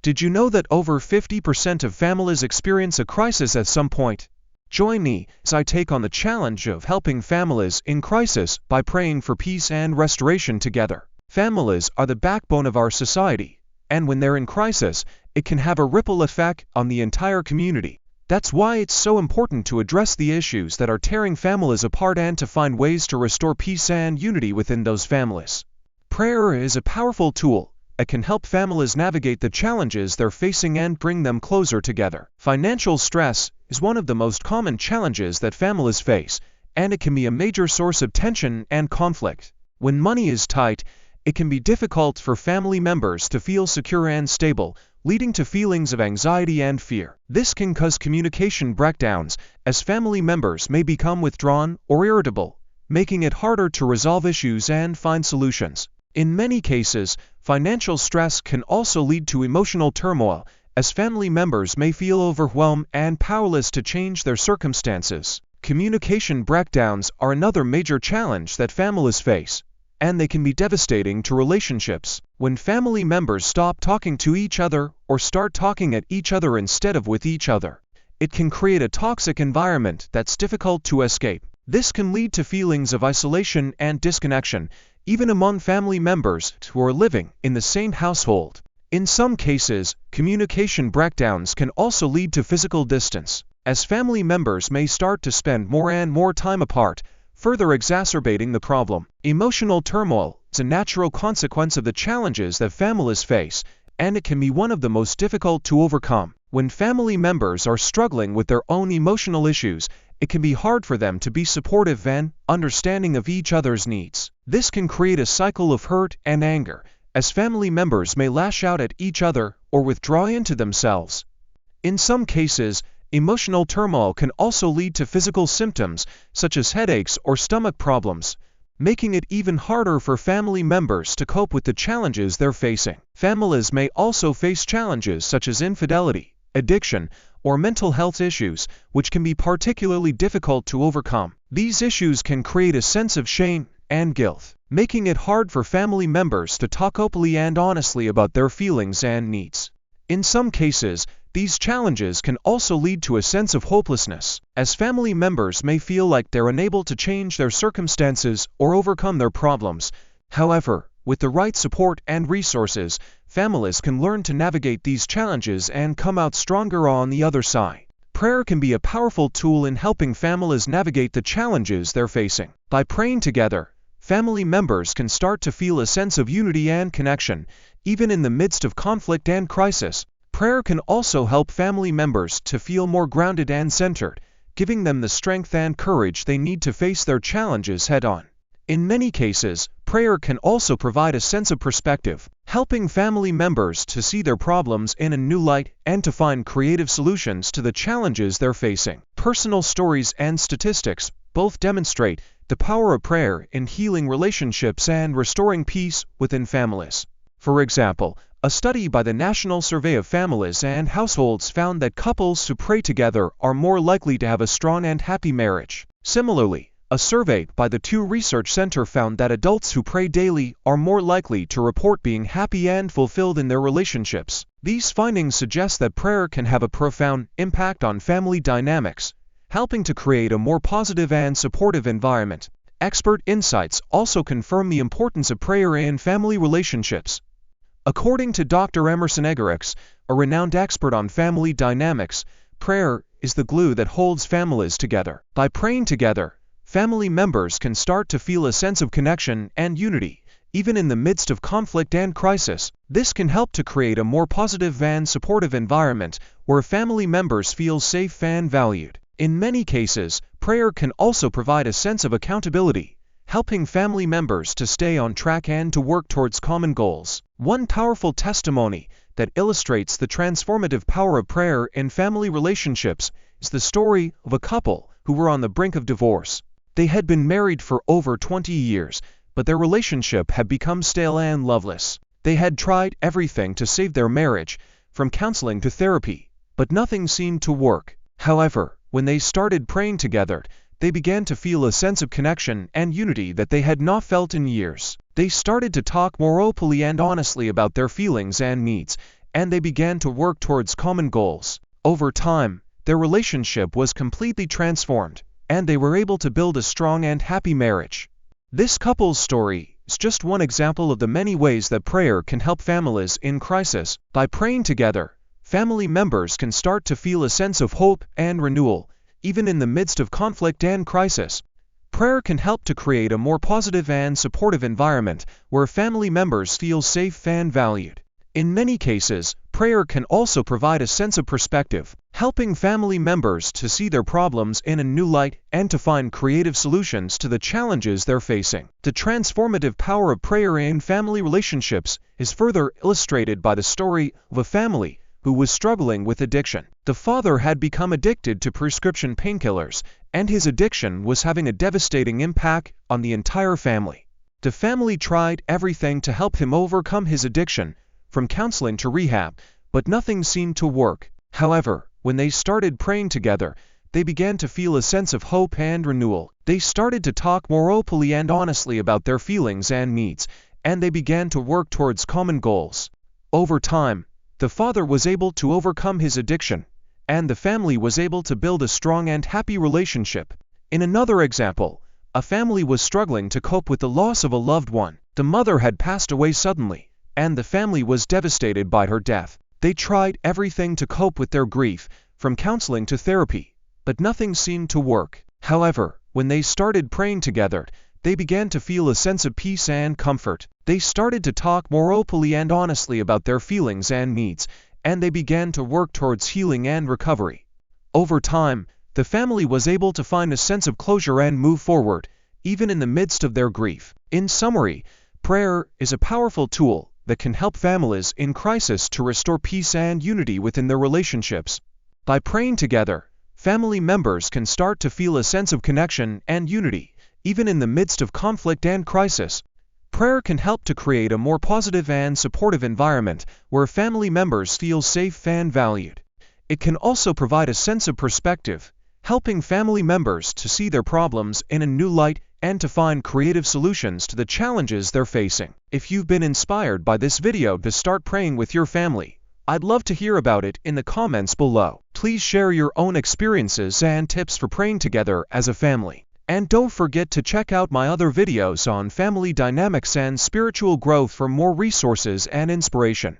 Did you know that over 50% of families experience a crisis at some point? Join me as I take on the challenge of helping families in crisis by praying for peace and restoration together. Families are the backbone of our society, and when they're in crisis, it can have a ripple effect on the entire community. That's why it's so important to address the issues that are tearing families apart and to find ways to restore peace and unity within those families. Prayer is a powerful tool that can help families navigate the challenges they're facing and bring them closer together. Financial stress is one of the most common challenges that families face, and it can be a major source of tension and conflict. When money is tight, it can be difficult for family members to feel secure and stable, leading to feelings of anxiety and fear. This can cause communication breakdowns, as family members may become withdrawn or irritable, making it harder to resolve issues and find solutions. In many cases, financial stress can also lead to emotional turmoil, as family members may feel overwhelmed and powerless to change their circumstances. Communication breakdowns are another major challenge that families face, and they can be devastating to relationships. When family members stop talking to each other or start talking at each other instead of with each other, it can create a toxic environment that's difficult to escape. This can lead to feelings of isolation and disconnection, even among family members who are living in the same household. In some cases, communication breakdowns can also lead to physical distance, as family members may start to spend more and more time apart, further exacerbating the problem. Emotional turmoil is a natural consequence of the challenges that families face, and it can be one of the most difficult to overcome. When family members are struggling with their own emotional issues, it can be hard for them to be supportive and understanding of each other's needs. This can create a cycle of hurt and anger, as family members may lash out at each other or withdraw into themselves. In some cases, emotional turmoil can also lead to physical symptoms, such as headaches or stomach problems, making it even harder for family members to cope with the challenges they're facing. Families may also face challenges such as infidelity, addiction, or mental health issues, which can be particularly difficult to overcome. These issues can create a sense of shame and guilt, making it hard for family members to talk openly and honestly about their feelings and needs. In some cases, these challenges can also lead to a sense of hopelessness, as family members may feel like they're unable to change their circumstances or overcome their problems. However, with the right support and resources, families can learn to navigate these challenges and come out stronger on the other side. Prayer can be a powerful tool in helping families navigate the challenges they're facing. By praying together, family members can start to feel a sense of unity and connection, even in the midst of conflict and crisis. Prayer can also help family members to feel more grounded and centered, giving them the strength and courage they need to face their challenges head-on. In many cases, prayer can also provide a sense of perspective, helping family members to see their problems in a new light and to find creative solutions to the challenges they're facing. Personal stories and statistics both demonstrate the power of prayer in healing relationships and restoring peace within families. For example, a study by the National Survey of Families and Households found that couples who pray together are more likely to have a strong and happy marriage. Similarly, a survey by the Pew Research Center found that adults who pray daily are more likely to report being happy and fulfilled in their relationships. These findings suggest that prayer can have a profound impact on family dynamics, helping to create a more positive and supportive environment. Expert insights also confirm the importance of prayer in family relationships. According to Dr. Emerson Eggerichs, a renowned expert on family dynamics, prayer is the glue that holds families together. By praying together, family members can start to feel a sense of connection and unity, even in the midst of conflict and crisis. This can help to create a more positive and supportive environment where family members feel safe and valued. In many cases, prayer can also provide a sense of accountability, helping family members to stay on track and to work towards common goals. One powerful testimony that illustrates the transformative power of prayer in family relationships is the story of a couple who were on the brink of divorce. They had been married for over 20 years, but their relationship had become stale and loveless. They had tried everything to save their marriage, from counseling to therapy, but nothing seemed to work. However, when they started praying together, they began to feel a sense of connection and unity that they had not felt in years. They started to talk more openly and honestly about their feelings and needs, and they began to work towards common goals. Over time, their relationship was completely transformed, and they were able to build a strong and happy marriage. This couple's story is just one example of the many ways that prayer can help families in crisis. By praying together, family members can start to feel a sense of hope and renewal, even in the midst of conflict and crisis. Prayer can help to create a more positive and supportive environment where family members feel safe and valued. In many cases, prayer can also provide a sense of perspective, helping family members to see their problems in a new light and to find creative solutions to the challenges they're facing. The transformative power of prayer in family relationships is further illustrated by the story of a family who was struggling with addiction. The father had become addicted to prescription painkillers, and his addiction was having a devastating impact on the entire family. The family tried everything to help him overcome his addiction, from counseling to rehab, but nothing seemed to work. However, when they started praying together, they began to feel a sense of hope and renewal. They started to talk more openly and honestly about their feelings and needs, and they began to work towards common goals. Over time, the father was able to overcome his addiction, and the family was able to build a strong and happy relationship. In another example, a family was struggling to cope with the loss of a loved one. The mother had passed away suddenly, and the family was devastated by her death. They tried everything to cope with their grief, from counseling to therapy, but nothing seemed to work. However, when they started praying together, they began to feel a sense of peace and comfort. They started to talk more openly and honestly about their feelings and needs, and they began to work towards healing and recovery. Over time, the family was able to find a sense of closure and move forward, even in the midst of their grief. In summary, prayer is a powerful tool that can help families in crisis to restore peace and unity within their relationships. By praying together, family members can start to feel a sense of connection and unity, even in the midst of conflict and crisis. Prayer can help to create a more positive and supportive environment where family members feel safe and valued. It can also provide a sense of perspective, helping family members to see their problems in a new light and to find creative solutions to the challenges they're facing. If you've been inspired by this video to start praying with your family, I'd love to hear about it in the comments below. Please share your own experiences and tips for praying together as a family. And don't forget to check out my other videos on family dynamics and spiritual growth for more resources and inspiration.